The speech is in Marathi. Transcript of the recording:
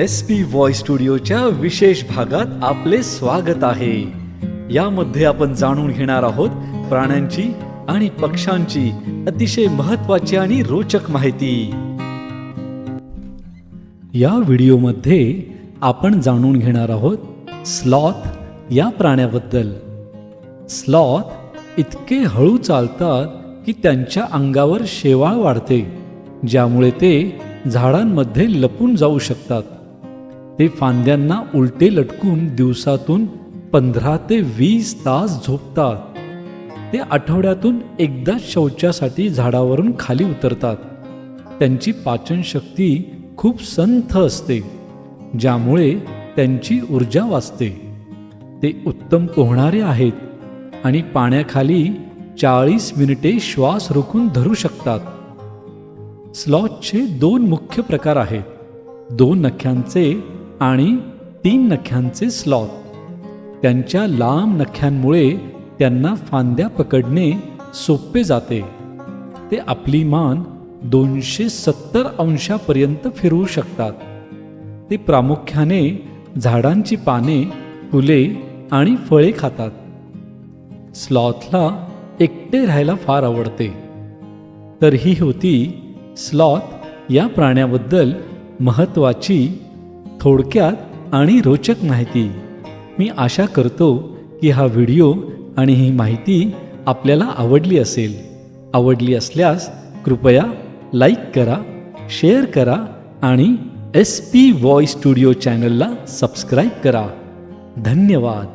SP व्हॉइस स्टुडिओच्या विशेष भागात आपले स्वागत आहे। यामध्ये आपण जाणून घेणार आहोत प्राण्यांची आणि पक्ष्यांची अतिशय महत्त्वाची आणि रोचक माहिती। या व्हिडिओमध्ये आपण जाणून घेणार आहोत स्लॉथ या प्राण्याबद्दल। स्लॉथ इतके हळू चालतात की त्यांच्या अंगावर शेवाळ वाढते, ज्यामुळे ते झाडांमध्ये लपून जाऊ शकतात। ते फांद्यांना उलटे लटकून दिवसातून 15 ते 20 तास झोपतात। ते आठवड्यातून एकदा शौचासाठी झाडावरून खाली उतरतात। त्यांची पाचन शक्ती खूप संथ असते, ज्यामुळे त्यांची ऊर्जा वाचते। ते उत्तम पोहणारे आहेत आणि पाण्याखाली 40 मिनिटे श्वास रोखून धरू शकतात। स्लॉथचे 2 मुख्य प्रकार आहेत, 2 नख्यांचे आणि 3 नख्यांचे स्लॉथ। त्यांच्या लांब नख्यांमुळे त्यांना फांद्या पकडणे सोपे जाते। ते आपली मान 270 अंशापर्यंत फिरवू शकतात। ते प्रामुख्याने झाडांची पाने, फुले आणि फळे खातात। स्लॉथला एकटे राहायला फार आवडते। तर ही होती स्लॉथ या प्राण्याबद्दल महत्त्वाची, थोडक्यात आणि रोचक माहिती। मी आशा करतो की हा व्हिडिओ आणि ही माहिती आपल्याला आवडली असेल। आवडली असल्यास कृपया लाईक करा, शेअर करा आणि SP व्हॉइस स्टुडिओ चॅनलला सबस्क्राईब करा। धन्यवाद।